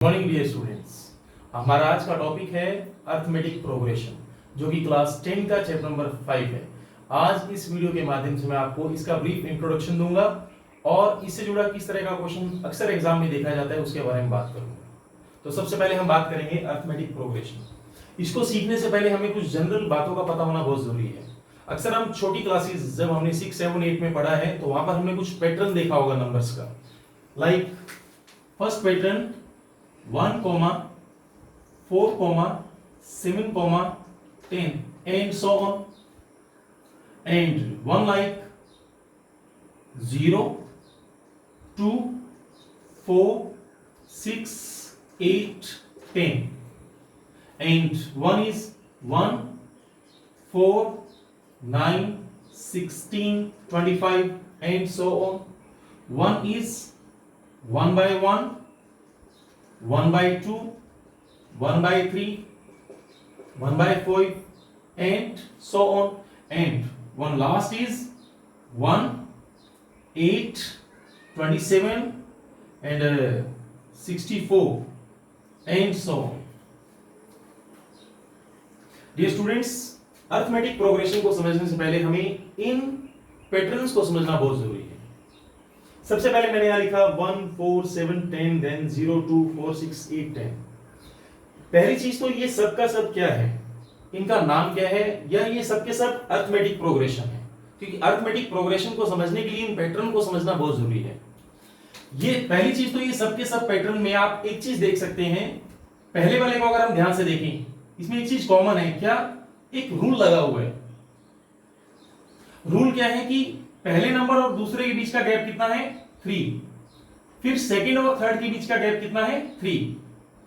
Morning dear students, हमारा आज का टॉपिक है अर्थमेटिक प्रोग्रेशन, जो कि क्लास 10 का चैप्टर नंबर 5 है। आज इस वीडियो के माध्यम से मैं आपको इसका ब्रीफ इंट्रोडक्शन दूंगा और इससे जुड़ा किस तरह का क्वेश्चन अक्सर एग्जाम में देखा जाता है उसके बारे में बात करूंगा। तो सबसे पहले हम बात करेंगे अर्थमेटिक प्रोग्रेशन। इसको सीखने से पहले हमें कुछ जनरल बातों का पता होना बहुत जरूरी है। अक्सर हम छोटी क्लासेस जब हमने 6, 7, 8 में पढ़ा है तो वहां पर हमने कुछ पैटर्न देखा होगा नंबर्स का। Like first pattern 1, 4, 7, 10 and so on, and one like 0, 2, 4, 6, 8, 10, and one is 1, 4, 9, 16, 25 and so on. One is 1 by 1, 1 by 2, 1 by 3, 1 by 5 and so on, and one last is 1, 8, 27 and 64 and so on. Dear students, arithmetic progression को समझने से पहले हमें इन patterns को समझना बहुत जरूरी है। सबसे पहले मैंने यहां लिखा 1, 4, 7, 10, देन 0, 2, 4, 6, 8, 10। पहली चीज तो ये सब का सब क्या है, इनका नाम क्या है, या ये सब के सब अर्थमेटिक प्रोग्रेशन है। क्योंकि अर्थमेटिक प्रोग्रेशन को समझने के लिए इन पैटर्न को समझना बहुत जरूरी है। ये पहली चीज तो ये सब के सब पैटर्न में आप एक चीज देख सकते हैं। पहले वाले को अगर हम ध्यान से देखें, इसमें एक चीज कॉमन है, क्या, एक रूल लगा हुआ है। रूल क्या है कि पहले नंबर और दूसरे के बीच का गैप कितना है, 3। फिर सेकंड और थर्ड के बीच का गैप कितना है, 3।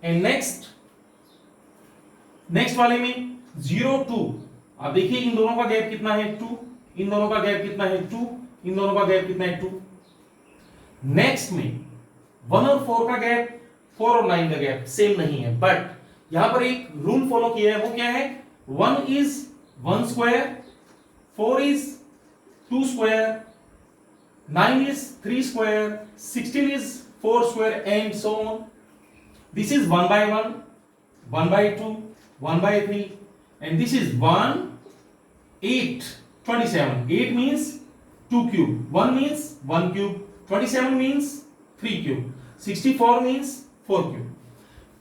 एंड नेक्स्ट वाले में 0, 2। आप देखिए इन दोनों का गैप कितना है, 2। इन दोनों का गैप कितना है, 2। इन दोनों का गैप कितना है, 2। नेक्स्ट में 1 और 4 का गैप, 4 और 9 का गैप सेम नहीं है, बट यहां पर एक रूल फॉलो किया है। वो क्या है, 1 is 1 square, 4 is 2 square, 9 is 3 square, 16 is 4 square and so on. This is 1 by 1, 1 by 2, 1 by 3, and this is 1, 8, 27. 8 means 2 cube, 1 means 1 cube, 27 means 3 cube, 64 means 4 cube.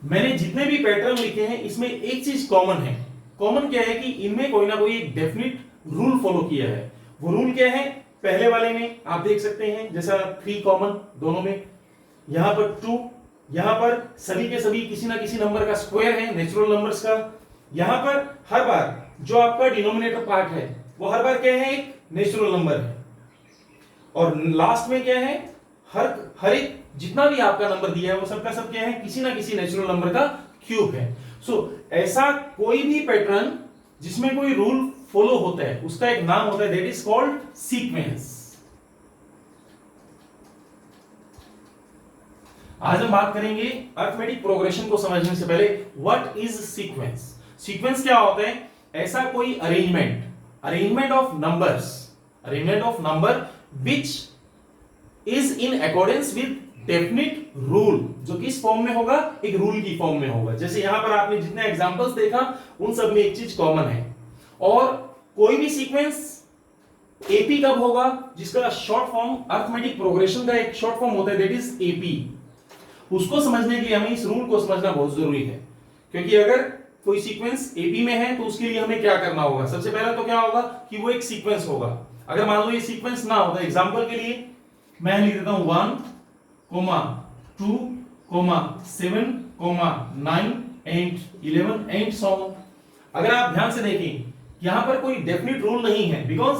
मैंने जितने भी पैटर्न लिखे हैं इसमें एक चीज कॉमन है। कॉमन क्या है कि इनमें कोई ना कोई एक डेफिनेट रूल फॉलो किया है। वो रूल क्या है, पहले वाले में आप देख सकते हैं जैसा 3 कॉमन दोनों में, यहां पर 2, यहां पर सभी के सभी किसी ना किसी नंबर का स्क्वायर है, नेचुरल नंबर्स का। यहां पर हर बार जो आपका डिनोमिनेटर पार्ट है वो हर बार क्या है, एक नेचुरल नंबर है। और लास्ट में क्या है, हर एक जितना भी आपका नंबर दिया है वो सबका सब क्या है, किसी ना किसी नेचुरल नंबर का क्यूब है। सो ऐसा कोई भी पैटर्न जिसमें कोई रूल फॉलो होता है उसका एक नाम होता है, दैट इज कॉल्ड सीक्वेंस। आज हम बात करेंगे अर्थमेटिक प्रोग्रेशन को समझने से पहले व्हाट इज सीक्वेंस। सीक्वेंस क्या होता है, ऐसा कोई arrangement of number which is in accordance with definite rule, जो किस फॉर्म में होगा, एक रूल की फॉर्म में होगा। जैसे यहां पर आपने जितने एग्जांपल्स देखा उन सब में एक चीज कॉमन है। और कोई भी सीक्वेंस एपी कब होगा, जिसका शॉर्ट फॉर्म अर्थमेटिक प्रोग्रेशन का एक शॉर्ट फॉर्म होता है, दैट इज एपी। उसको समझने के लिए हमें इस रूल को समझना बहुत जरूरी है। क्योंकि अगर कोई सीक्वेंस एपी में है तो उसके लिए हमें क्या करना होगा, सबसे पहले तो क्या होगा कि वो एक सीक्वेंस होगा। अगर मान लो ये सीक्वेंस ना होता, एग्जांपल के लिए मैं लिख देता हूं 1, 2, 7, 9 and 11 and so on। अगर आप ध्यान से देखें यहां पर कोई डेफिनेट रूल नहीं है, बिकॉज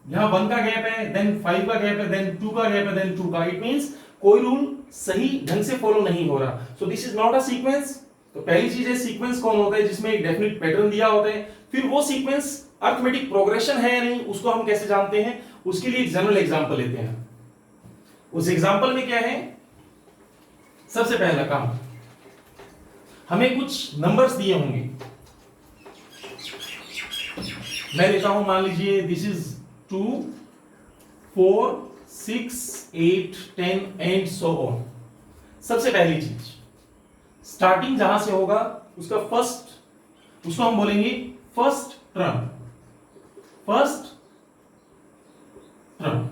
यहां 1 का गैप है, देन 5 का गैप है, देन 2 का गैप है, देन 2 का। इट मींस कोई रूल सही ढंग से फॉलो नहीं हो रहा। So this is not a sequence. तो पहली चीज है, सीक्वेंस कौन होता है, जिसमें एक डेफिनेट पैटर्न दिया होता है। फिर वो सीक्वेंस अर्थमेटिक प्रोग्रेशन है या नहीं, उसको हम कैसे जानते हैं, उसके लिए एक जनरल एग्जांपल लेते हैं। उस एग्जांपल में क्या है, सबसे पहला काम, हमें कुछ नंबर्स दिए होंगे। मैं लेता हूं, मान लीजिए this is 2, 4, 6, 8, 10 and so on. सबसे पहली चीज स्टार्टिंग जहां से होगा उसका फर्स्ट, उसको हम बोलेंगे फर्स्ट टर्म, फर्स्ट टर्म,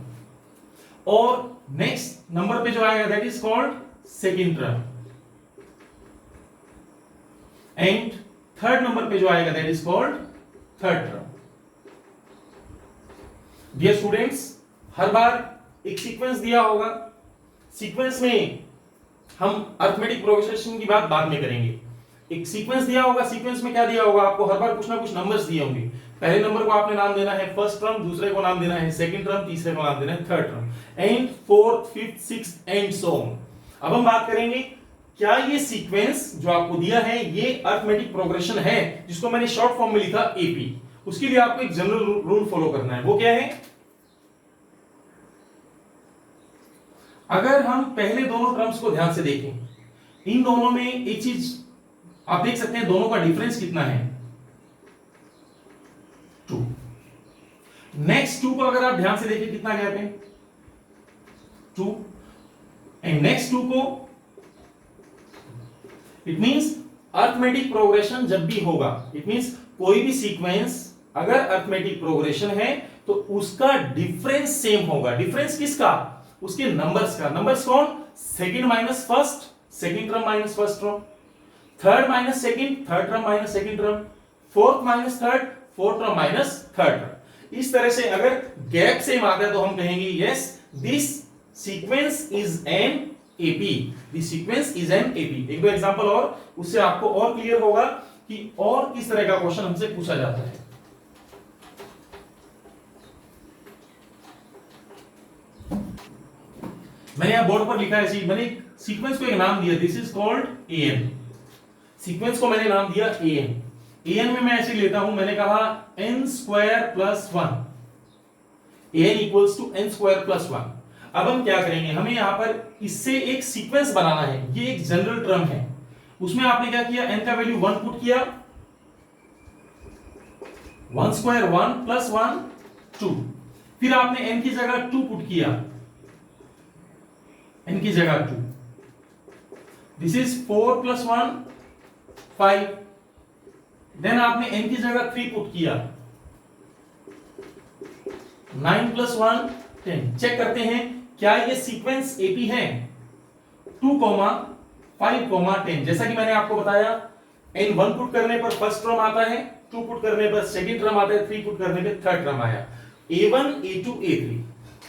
और नेक्स्ट नंबर पे जो आएगा that is called second term, and third number पे जो आएगा that is called third term. Dear students, हर बार एक सीक्वेंस दिया होगा, सीक्वेंस में हम अरिथमेटिक प्रोग्रेशन की बात बाद में करेंगे। एक सीक्वेंस दिया होगा, सीक्वेंस में क्या दिया होगा आपको, हर बार कुछ ना कुछ नंबर्स दिए होंगे। पहले नंबर को आपने नाम देना है फर्स्ट टर्म, दूसरे को नाम देना है सेकंड टर्म, तीसरे को नाम देना है third term, and fourth, fifth, sixth and so on. अब हम बात करेंगे क्या ये सीक्वेंस जो आपको दिया है ये अरिथमेटिक प्रोग्रेशन है, जिसको मैंने शॉर्ट फॉर्म में लिखा एपी। उसके लिए आपको एक जनरल रूल फॉलो करना है, वो क्या है, अगर हम पहले दोनों टर्म्स को ध्यान से देखें, इन दोनों में एक चीज आप देख सकते हैं, दोनों का डिफरेंस कितना है, 2। नेक्स्ट 2 को अगर आप ध्यान से देखें कितना गैप है, 2, एंड नेक्स्ट 2 को, इट मींस अरिथमेटिक प्रोग्रेशन जब भी होगा, इट मींस कोई भी सीक्वेंस अगर अरिथमेटिक प्रोग्रेशन है तो उसका डिफरेंस सेम होगा। डिफरेंस किसका, उसके नंबर्स का। नंबर्स कौन, second minus first, second term minus first term, third minus second, third term minus second term, fourth minus third, fourth term minus third term. इस तरह से अगर गैप सेम आता है तो हम कहेंगे yes this sequence is an AP, this sequence is an AP. एक दो एग्जांपल और, उससे आपको और क्लियर होगा कि और किस तरह का क्वेश्चन हमसे पूछा जाता है। मैंने यहां बोर्ड पर लिखा है, मैंने सीक्वेंस को एक नाम दिया, this is called an. Sequence को मैंने नाम दिया एन। एन में मैं ऐसे लेता हूं, मैंने कहा n square plus 1, n equals to n square plus 1। अब हम क्या करेंगे, हमें यहां पर इससे एक सीक्वेंस बनाना है, ये एक जनरल टर्म है, उसमें आपने क्या किया, n का वैल्यू 1 पुट किया, 1 स्क्वायर 1 प्लस 1 2, फिर आपने n की जगह 2 पुट किया, n की जगह 2, दिस इज 4 प्लस 1 5, देन आपने n की जगह 3 पुट किया, 9 प्लस 1 10। चेक करते हैं क्या ये सीक्वेंस एपी है, 2, 5, 10। जैसा कि मैंने आपको बताया, n 1 पुट करने पर फर्स्ट टर्म आता है, 2 पुट करने पर सेकंड टर्म आता है, 3 पुट करने पर थर्ड टर्म आया, a1 a2 a3।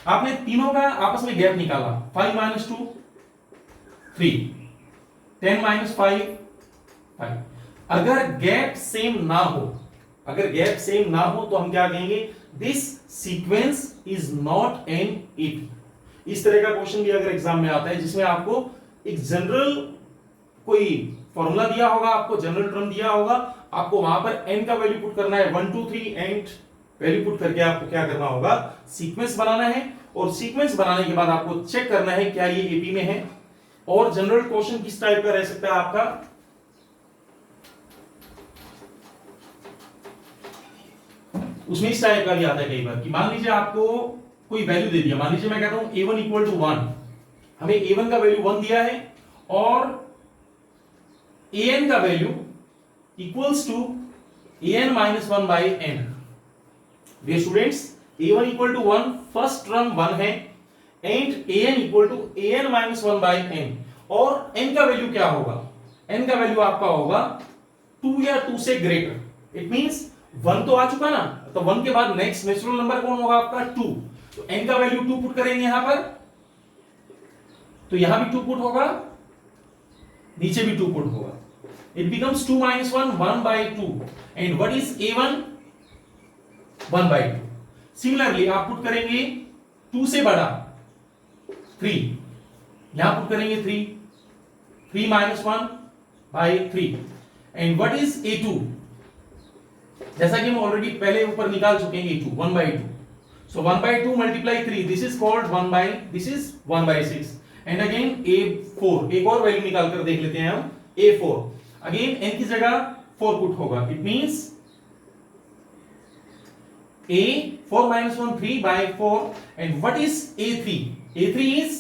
आपने तीनों का आपस में गैप निकाला, 5 माइनस 2 3, 10 माइनस 5 5। अगर गैप सेम ना हो, अगर गैप सेम ना हो तो हम क्या कहेंगे, this sequence is not an AP. इस तरह का क्वेश्चन भी अगर एग्जाम में आता है जिसमें आपको एक जनरल कोई फॉर्मूला दिया होगा, आपको जनरल टर्म दिया होगा, आपको वहां पर n का वैल्यू पुट करना है 1 2 3 एंड वैल्यू पुट करके आपको क्या करना होगा, सीक्वेंस बनाना है, और सीक्वेंस बनाने के बाद आपको चेक करना है क्या ये एपी में है। और जनरल क्वेश्चन किस टाइप का रह सकता है आपका, उसमें इस टाइप का भी आता है कई बार कि मान लीजिए आपको कोई वैल्यू दे दिया, मान लीजिए मैं कहता हूं a1 इक्वल टू 1, हमें a1 का वैल्यू 1 दिया है और an का value equals to an minus 1 by n। Dear students, a1 equal to 1, first term 1 है, and an equal to an minus 1 by n, और n का वैल्यू क्या होगा, n का वैल्यू आपका होगा 2 या 2 से ग्रेटर। इट मींस 1 तो आ चुका ना, तो 1 के बाद नेक्स्ट नेचुरल नंबर कौन होगा आपका 2, तो n का वैल्यू 2 पुट करेंगे यहां पर, तो यहां भी 2 पुट होगा, नीचे भी 2 पुट होगा, it becomes 2 minus 1 1 by 2, and what is a1 1 by 2। Similarly आप पुट करेंगे 2 से बड़ा 3, यहां पुट करेंगे 3 minus 1 by 3, and what is a2, जैसा कि हम ऑलरेडी पहले ऊपर निकाल चुके हैं, a2 1 by 2, so 1 by 2 multiply 3, this is called 1 by, this is 1 by 6, and again a4, एक और वैल्यू निकाल कर देख लेते हैं हम, a4 अगेन n की जगह 4 पुट होगा, it means a 4 minus 1 3 by 4, and what is a3 is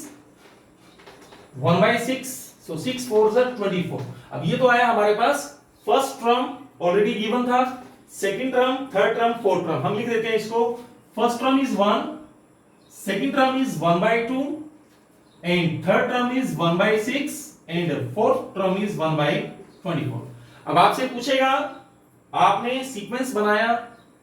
1 by 6, so 6 4s are 24। अब ये तो आया हमारे पास फर्स्ट टर्म ऑलरेडी गिवन था, second term, third term, fourth term. हम लिख देते हैं इसको, first term is 1, second term is 1/2 and third term is 1/6 and fourth term is 1/24। अब आपसे पूछेगा, आपने सीक्वेंस बनाया,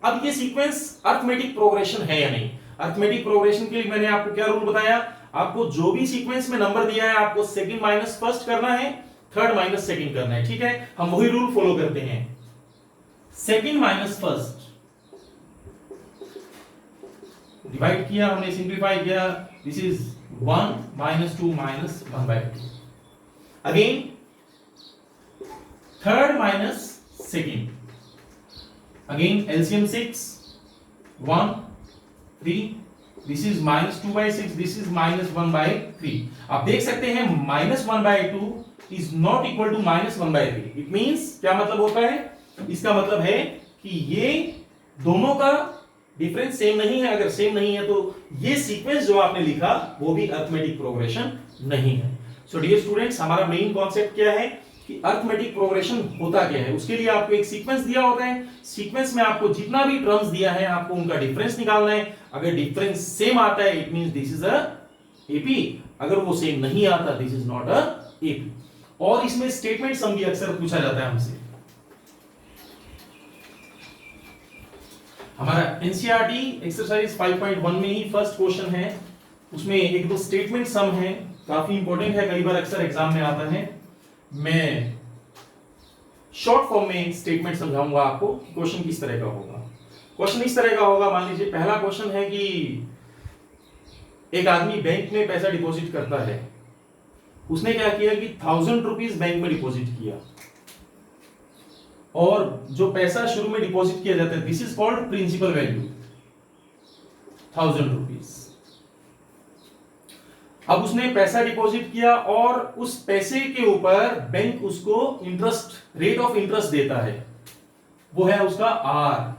अब ये सीक्वेंस अरिथमेटिक प्रोग्रेशन है या नहीं। अरिथमेटिक प्रोग्रेशन के लिए मैंने आपको क्या रूल बताया, आपको जो भी सीक्वेंस में नंबर दिया है आपको सेकंड माइनस फर्स्ट करना है, थर्ड माइनस सेकंड करना है, ठीक है। हम वही रूल फॉलो करते हैं। सेकंड माइनस फर्स्ट डिवाइड किया हमने, सिंप्लीफाई किया, this is 1 - 2 - 1/2। Again third minus second, again LCM 6 1 3, this is -2/6, this is -1/3। आप देख सकते हैं -1/2 is not equal to -1/3। It means क्या मतलब होता है, इसका मतलब है कि ये दोनों का डिफरेंस सेम नहीं है। अगर सेम नहीं है तो ये सीक्वेंस जो आपने लिखा वो भी अरिथमेटिक प्रोग्रेशन नहीं है। सो डियर स्टूडेंट्स, हमारा मेन कॉन्सेप्ट क्या है कि अरिथमेटिक प्रोग्रेशन होता क्या है। उसके लिए आपको एक सीक्वेंस दिया होता है, सीक्वेंस में आपको जितना भी टर्म्स दिया है आपको उनका डिफरेंस निकालना है। अगर डिफरेंस सेम आता है it means this is a AP, अगर वो सेम नहीं आता this is not a AP. और इसमें स्टेटमेंट सम भी अक्सर पूछा जाता है हमसे। हमारा एनसीईआरटी एक्सरसाइज 5.1 में ही फर्स्ट क्वेश्चन है, उसमें एक दो स्टेटमेंट सम है, काफी इंपॉर्टेंट है, कई बार अक्सर एग्जाम में आता है। मैं शॉर्ट फॉर्म में स्टेटमेंट समझाऊंगा आपको कि क्वेश्चन किस तरह का होगा। क्वेश्चन इस तरह का होगा, मान लीजिए पहला क्वेश्चन है कि एक आदमी बैंक में पैसा डिपॉजिट करता है। उसने क्या किया कि 1000 रुपीज बैंक में डिपॉजिट किया, और जो पैसा शुरू में डिपॉजिट किया जाता है this is called principal value 1000 rupees. अब उसने पैसा डिपॉजिट किया और उस पैसे के ऊपर बैंक उसको इंटरेस्ट, रेट ऑफ इंटरेस्ट देता है, वो है उसका आर,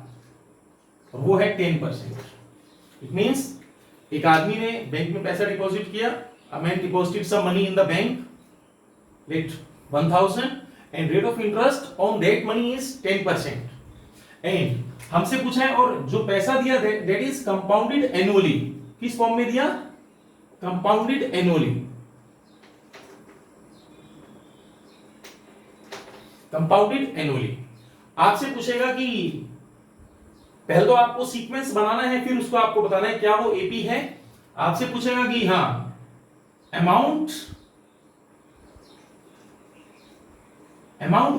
वो है 10%। इट मींस एक आदमी ने बैंक में पैसा डिपॉजिट किया, a man deposited some money in the bank, let 1000 and rate of interest on that money is 10%। and हमसे पूछा है और जो पैसा दिया that is compounded annually, किस फॉर्म में दिया, compounded annually, compounded annually। आपसे पूछेगा कि पहले तो आपको सीक्वेंस बनाना है, फिर उसको आपको बताना है क्या वो एपी है। आपसे पूछेगा कि हाँ अमाउंट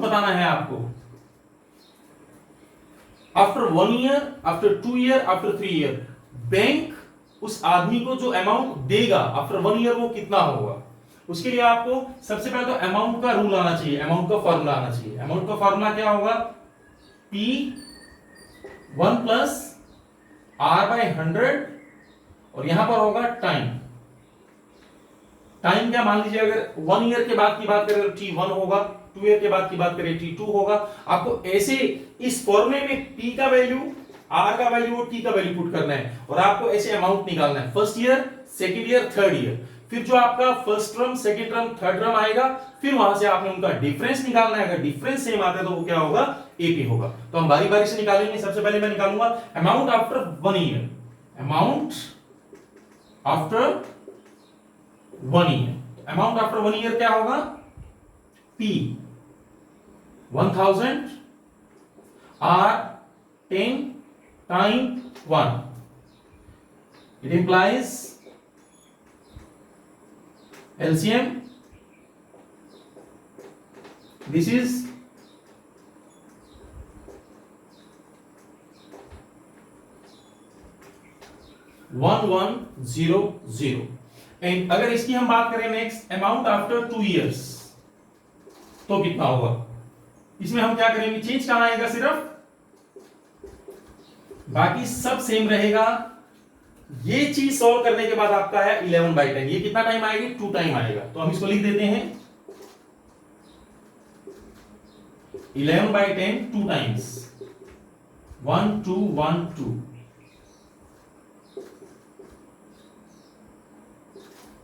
बताना है आपको after 1 year, after 2 year, after 3 year. Bank उस आदमी को जो अमाउंट देगा आफ्टर 1 ईयर वो कितना होगा। उसके लिए आपको सबसे पहले तो अमाउंट का रूल आना चाहिए, अमाउंट का फॉर्मूला आना चाहिए। अमाउंट का फॉर्मूला क्या होगा, P1 प्लस R/100, और यहां पर होगा टाइम। टाइम क्या, मान लीजिए अगर 1 ईयर के बाद की बात करें तो T1 होगा, 2 ईयर के बाद की बात करें T2 होगा। आपको ऐसे इस फॉर्मूले में P का वैल्यू, R का वैल्यू और T का वैल्यू पुट करना है, और आपको ऐसे अमाउंट निकालना है, first year, second year, third year. फिर जो आपका first term, second term, third term आएगा, फिर वहां से आपने उनका डिफरेंस निकालना है। अगर डिफरेंस सेम आता है तो वो क्या होगा, एपी होगा। तो हम बारी बारी से निकालेंगे। सबसे पहले मैं निकालूंगा amount after 1 year, amount after 1 year. Amount after 1 year क्या होगा, P 1000 R 10 time 1। It implies LCM, this is 1100। And अगर इसकी हम बात करें नेक्स्ट अमाउंट आफ्टर 2 इयर्स तो कितना होगा। इसमें हम क्या करेंगे, चेंज कहां आएगा, सिर्फ बाकी सब सेम रहेगा। ये चीज सॉल्व करने के बाद आपका है 11/10। ये कितना टाइम आएगी, 2 टाइम आएगा। तो हम इसको लिख देते हैं 11/10 2 टाइम्स 1 2 1 2।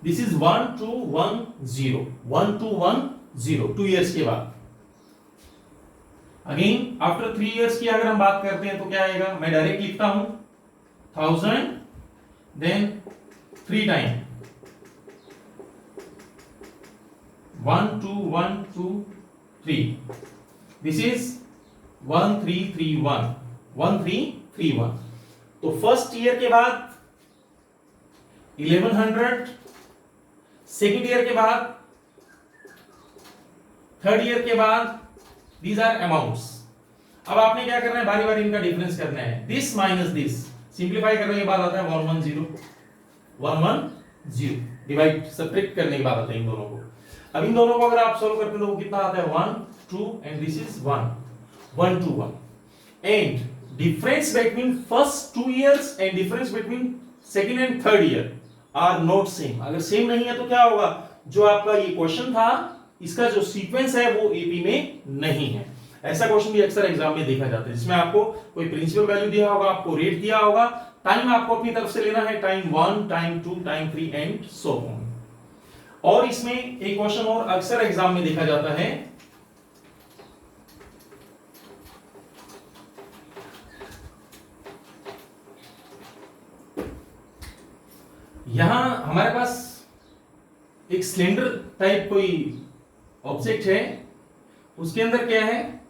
दिस इज 1210 1210 2 इयर्स के बाद। अगेन आफ्टर 3 इयर्स की अगर हम बात करते हैं तो क्या आएगा, मैं डायरेक्ट लिखता हूं 1000 देन 3 टाइम 1 2 1 2 3, दिस इज 1331 1331। तो फर्स्ट ईयर के बाद 1100, सेकेंड ईयर के बाद, थर्ड ईयर के बाद, दीज आर अमाउंट्स। अब आपने क्या करना है, बारी बारी इनका डिफरेंस करना है, दिस माइनस दिस, सिंप्लीफाई करने के बाद आता है 110 डिवाइड सब्ट्रैक्ट करने के बाद आता है इन दोनों को। अब इन दोनों को अगर आप सॉल्व करते हो तो वो कितना आता है 1 2 and this is 1 2 1 and difference between first 2 years and difference between second and third year are not same. अगर सेम नहीं है तो क्या होगा, जो आपका ये क्वेश्चन था इसका जो सीक्वेंस है वो एपी में नहीं है। ऐसा क्वेश्चन भी अक्सर एग्जाम में देखा जाता है जिसमें आपको कोई प्रिंसिपल वैल्यू दिया होगा, आपको रेट दिया होगा, टाइम आपको अपनी तरफ से लेना है, time 1 time 2 time 3 and so on. और इसमें एक क्वेश्चन और अक्सर एग्जाम में देखा जाता है, यहां हमारे पास एक सिलेंडर टाइप कोई ऑब्जेक्ट है, उसके अंदर क्या है,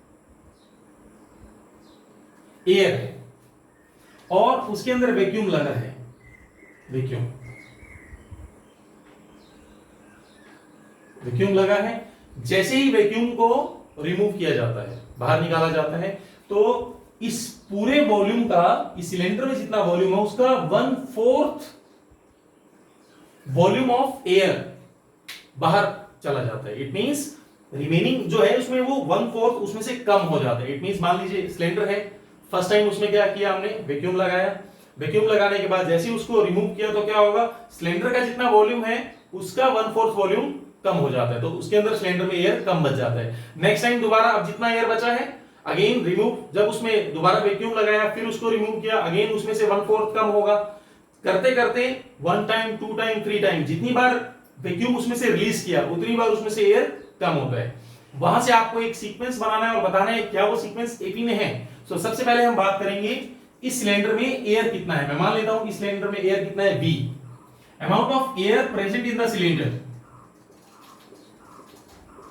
एयर है और उसके अंदर वैक्यूम लगा है, वैक्यूम लगा है। जैसे ही वैक्यूम को रिमूव किया जाता है, बाहर निकाला जाता है, तो इस पूरे वॉल्यूम का, इस सिलेंडर में जितना वॉल्यूम है उसका 1/4 वॉल्यूम ऑफ एयर बाहर चला जाता है। इट मींस रिमेनिंग जो है उसमें वो 1/4 उसमें से कम हो जाता है। इट मींस मान लीजिए सिलेंडर है, फर्स्ट टाइम उसमें क्या किया हमने, वैक्यूम लगाया, वैक्यूम लगाने के बाद जैसे ही उसको रिमूव किया तो क्या होगा, सिलेंडर का जितना वॉल्यूम है उसका 1/4 वॉल्यूम कम हो जाता है, तो उसके अंदर सिलेंडर में एयर कम बच जाता है। नेक्स्ट टाइम दोबारा अब जितना एयर बचा है अगेन रिमूव, जब उसमें दोबारा वैक्यूम लगाया फिर उसको रिमूव किया, अगेन उसमें से 1/4 कम होगा, करते करते 1 टाइम 2 टाइम 3 टाइम जितनी बार वैक्यूम उसमें से रिलीज किया उतनी बार उसमें से एयर कम होता है। वहां से आपको एक सीक्वेंस बनाना है और बताना है क्या वो सीक्वेंस एपी में है। सो सबसे पहले हम बात करेंगे इस सिलेंडर में एयर कितना है। मैं मान लेता हूं इस सिलेंडर में एयर कितना है, V, amount of air present in the cylinder,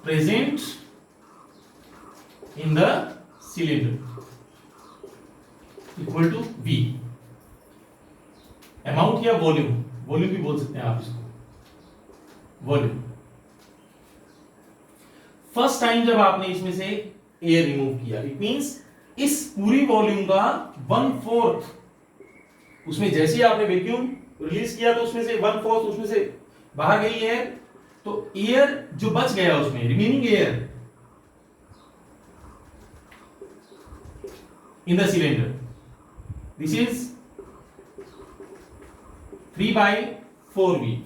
present in the cylinder equal to V, amount या वॉल्यूम, वॉल्यूम भी बोल सकते हैं आप इसको, वॉल्यूम। फर्स्ट टाइम जब आपने इसमें से एयर रिमूव किया, इट मींस इस पूरी वॉल्यूम का 1/4 उसमें जैसे ही आपने वैक्यूम रिलीज किया तो उसमें से 1/4 उसमें से बाहर गई एयर, तो एयर जो बच गया उसमें remaining air in the cylinder, this is 3/4V।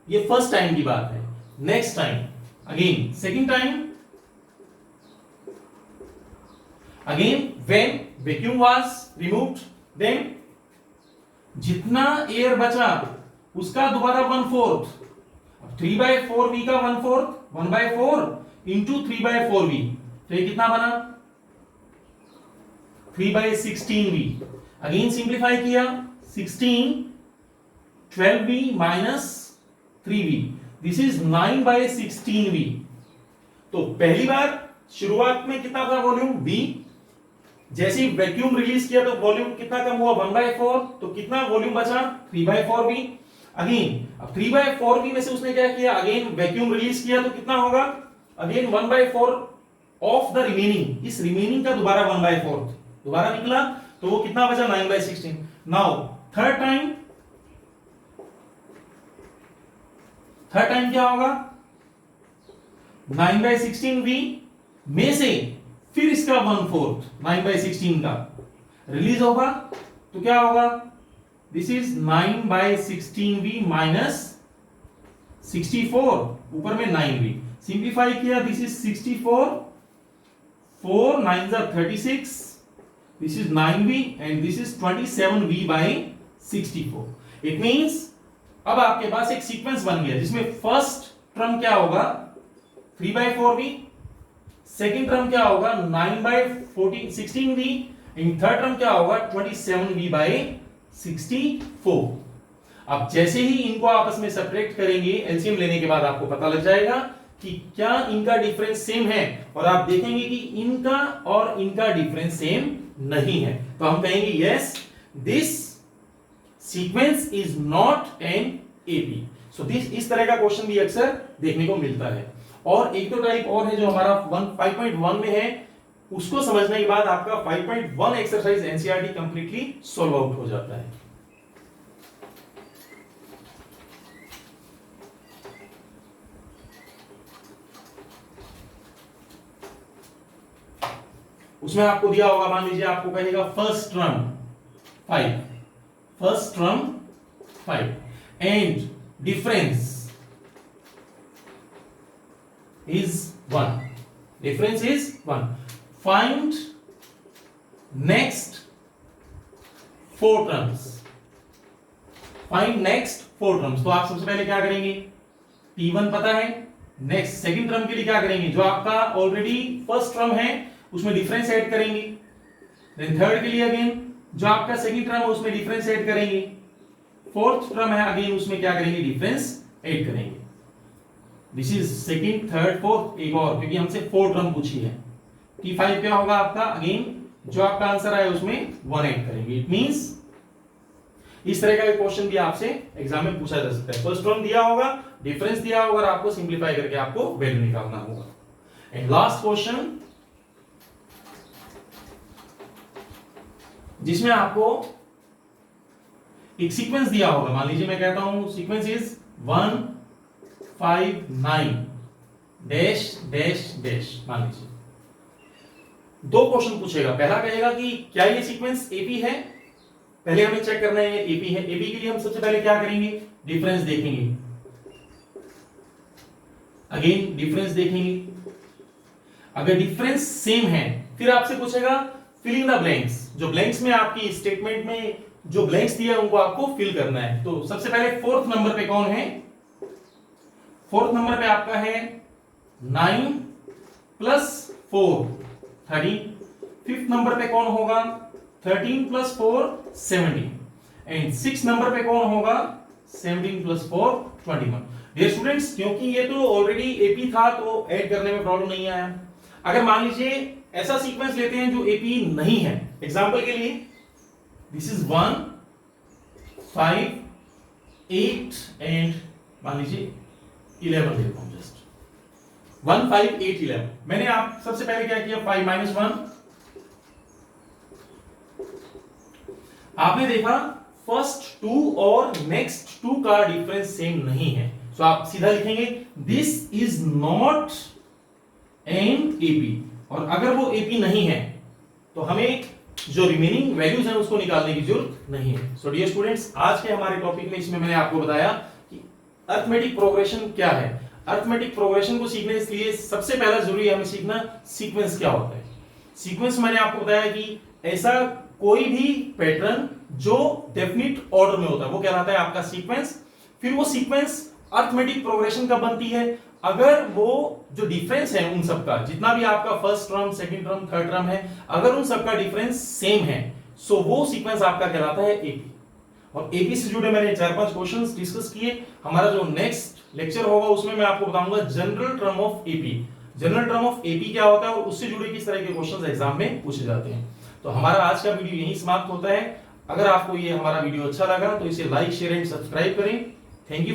ये फर्स्ट टाइम की बात है। Next time again second time, again when vacuum was removed, then जितना एयर बचा उसका दोबारा 1/4, 3/4V का 1/4, 1/4 इंटू 3/4V, तो ये कितना बना 3/16V। अगेन सिंप्लीफाई किया, 16 12V minus 3V, this is 9/16V। तो पहली बार शुरुआत में कितना था वॉल्यूम V, जैसे ही वैक्यूम रिलीज किया तो वॉल्यूम कितना कम हुआ 1/4, तो कितना वॉल्यूम बचा 3/4V। अगेन अब 3/4V में से उसने क्या किया, अगेन वैक्यूम रिलीज किया तो कितना होगा, अगेन 1/4 ऑफ द रिमेनिंग, इस रिमेनिंग का दोबारा 1/4 दोबारा निकला तो वो कितना बचा 9/16। नाउ थर्ड टाइम क्या होगा 9/16V में से फिर इसका 1/4 9/16 का रिलीज होगा तो क्या होगा, दिस इज 9/16V माइनस 64, ऊपर में 9V, सिंप्लीफाई किया, this is 64, 4 9s are 36, this is 9V and this is 27V/64। It means अब आपके पास एक सीक्वेंस बन गया जिसमें फर्स्ट टर्म क्या होगा 3/4V, सेकेंड टर्म क्या होगा 9/16v, इन थर्ड टर्म क्या होगा 27v/64। अब जैसे ही इनको आपस में सब्ट्रैक्ट करेंगे एलसीएम लेने के बाद आपको पता लग जाएगा कि क्या इनका डिफरेंस सेम है, और आप देखेंगे कि इनका और इनका डिफरेंस सेम नहीं है, तो हम कहेंगे yes this sequence is not an AP. So this इस तरह का क्वेश्चन भी अक्सर देखने को मिलता है। और एक तो टाइप और है जो हमारा 5.1 में है, उसको समझने के बाद आपका 5.1 exercise NCERT completely solve out हो जाता है। उसमें आपको दिया होगा, मान लीजिए आपको कहेगा first term 5 and difference is 1, difference is 1, find next 4 terms, find next 4 terms। तो आप सबसे पहले क्या करेंगे, T1 पता है, नेक्स्ट सेकंड टर्म के लिए क्या करेंगे, जो आपका ऑलरेडी फर्स्ट टर्म है उसमें डिफरेंस ऐड करेंगे, देन थर्ड के लिए अगेन जो आपका सेकंड टर्म है उसमें डिफरेंस ऐड करेंगे, फोर्थ टर्म है अगेन उसमें क्या करेंगे, डिफरेंस ऐड करेंगे। This is second third fourth, एक और क्योंकि हमसे 4 टर्म पूछी है। T5 क्या होगा आपका, अगेन जो आपका आंसर आया उसमें 1 ऐड करेंगे। इट मींस इस तरह का क्वेश्चन भी आपसे एग्जाम में पूछा जा सकता है। फर्स्ट टर्म दिया होगा, डिफरेंस दिया होगा और आपको सिंपलीफाई करके आपको वैल्यू निकालना होगा। एंड लास्ट क्वेश्चन जिसमें आपको एक सीक्वेंस दिया होगा, मान लीजिए मैं कहता हूं sequence is 1 5 9 dash dash dash. मान लीजिए 2 क्वेश्चन पूछेगा, पहला कहेगा कि क्या ये सीक्वेंस एपी है, पहले हमें चेक करना है एपी है। एपी के लिए हम सबसे पहले क्या करेंगे, डिफरेंस देखेंगे, अगेन डिफरेंस देखेंगे। अगर डिफरेंस सेम है फिर आपसे पूछेगा फिल इन द ब्लैंक्स, जो ब्लैंक्स में आपकी स्टेटमेंट में जो ब्लैंक्स दिया है उनको आपको फिल करना है। तो सबसे पहले फोर्थ नंबर पे कौन है, फोर्थ नंबर पे आपका है 9 + 4 13। फिफ्थ नंबर पे कौन होगा 13 + 4 17। एंड सिक्स नंबर पे कौन होगा 17 + 4 21। डियर स्टूडेंट्स, क्योंकि ये तो ऑलरेडी एपी था तो ऐड करने में प्रॉब्लम नहीं आया। अगर मान लीजिए ऐसा सीक्वेंस लेते हैं जो एपी नहीं है, एग्जांपल के लिए दिस इज 1 5 8 एंड मान लीजिए 11 लेता हूं, जस्ट 1 5 8 11। मैंने आप सबसे पहले क्या किया 5 - 1, आपने देखा फर्स्ट 2 और नेक्स्ट 2 का डिफरेंस सेम नहीं है, सो आप सीधा लिखेंगे this is not an AP. और अगर वो एपी नहीं है तो हमें जो रिमेनिंग वैल्यूज हैं उसको निकालने की जरूरत नहीं है। सो डियर स्टूडेंट्स, आज के हमारे टॉपिक में इसमें मैंने आपको बताया कि अरिथमेटिक प्रोग्रेशन क्या है। अरिथमेटिक प्रोग्रेशन को सीखने के लिए सबसे पहला जरूरी है हमें सीखना सीक्वेंस क्या होता है। सीक्वेंस मैंने आपको बताया कि ऐसा कोई भी पैटर्न जो डेफिनिट ऑर्डर में होता है वो कहलाता है आपका सीक्वेंस। फिर वो सीक्वेंस अरिथमेटिक प्रोग्रेशन कब बनती है, अगर वो जो डिफरेंस है उन सबका, जितना भी आपका first term second term third term है, अगर उन सबका डिफरेंस सेम है सो वो सीक्वेंस आपका कहलाता है एपी। और एपी से जुड़े मैंने 4-5 क्वेश्चंस डिस्कस किए। हमारा जो नेक्स्ट लेक्चर होगा उसमें मैं आपको बताऊंगा general term of AP. General term of AP क्या होता है और उससे जुड़े किस तरह के क्वेश्चंस एग्जाम में पूछे जाते हैं। तो हमारा आज का वीडियो यहीं समाप्त होता है। अगर आपको ये हमारा वीडियो अच्छा लगा तो इसे लाइक शेयर एंड सब्सक्राइब करें। Thank you.